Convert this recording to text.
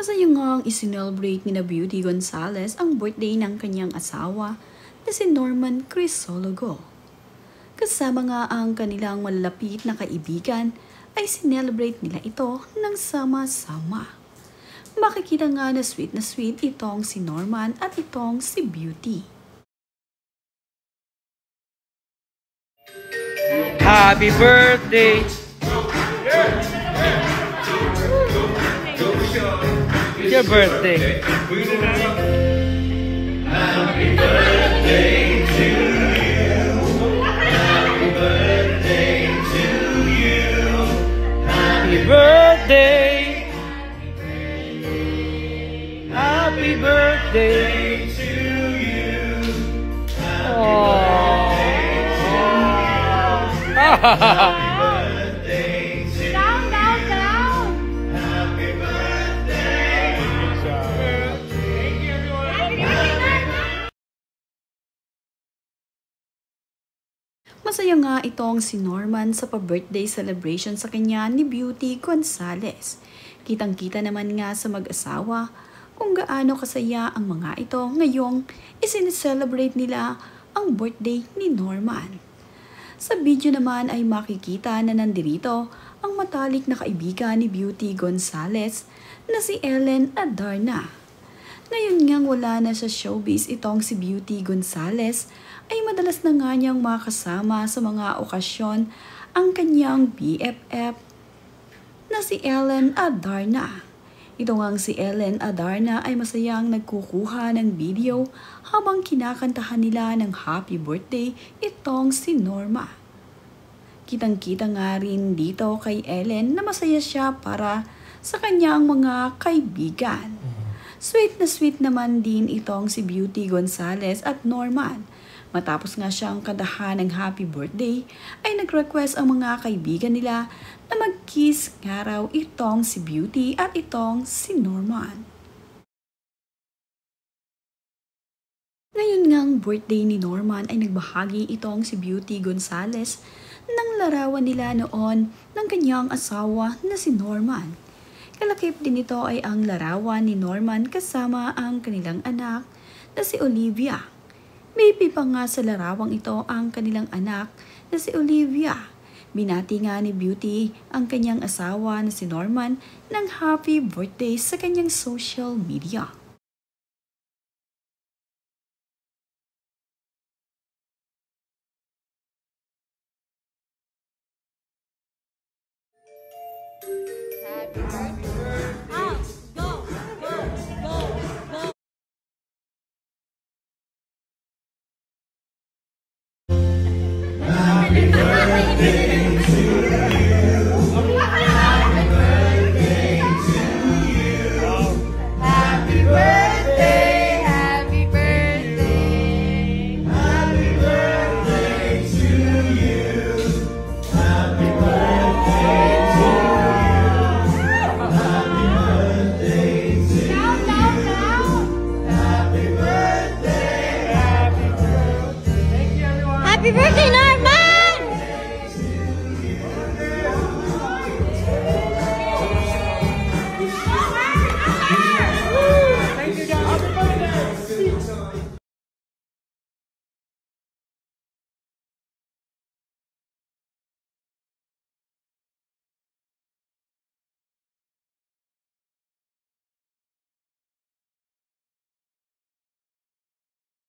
Masaya ngang isinelebrate ni na Beauty Gonzalez ang birthday ng kanyang asawa na si Norman Crisologo. Kasama nga ang kanilang malalapit na kaibigan ay sinelebrate nila ito ng sama-sama. Makikita nga na sweet itong si Norman at itong si Beauty. Happy birthday! Your birthday. Happy birthday to you. Happy birthday to you. Happy birthday. Happy birthday to you. Oh. Masaya nga itong si Norman sa pa-birthday celebration sa kanya ni Beauty Gonzalez. Kitang-kita naman nga sa mag-asawa kung gaano kasaya ang mga ito ngayong isineselebrate nila ang birthday ni Norman. Sa video naman ay makikita na nandirito ang matalik na kaibigan ni Beauty Gonzalez na si Ellen Adarna. Ngayon ngang wala na sa showbiz itong si Beauty Gonzalez ay madalas na nga niyang makasama sa mga okasyon ang kanyang BFF na si Ellen Adarna. Ito ngang si Ellen Adarna ay masayang nagkukuha ng video habang kinakantahan nila ng happy birthday itong si Norma. Kitang-kita nga rin dito kay Ellen na masaya siya para sa kanyang mga kaibigan. Sweet naman din itong si Beauty Gonzalez at Norman. Matapos nga siyang kantahan ng happy birthday, ay nag-request ang mga kaibigan nila na mag-kiss nga raw itong si Beauty at itong si Norman. Ngayon ngang birthday ni Norman ay nagbahagi itong si Beauty Gonzalez ng larawan nila noon ng kanyang asawa na si Norman. Kalakip din ito ay ang larawan ni Norman kasama ang kanilang anak na si Olivia. Baby pa nga sa larawang ito ang kanilang anak na si Olivia. Binati nga ni Beauty ang kanyang asawa na si Norman ng happy birthday sa kanyang social media. Happy birthday. Go. Happy birthday to you. Happy birthday to you. Happy birthday. Happy birthday. Happy birthday to you. Happy birthday to you. Happy birthday to you. Happy birthday. Happy birthday, Norman!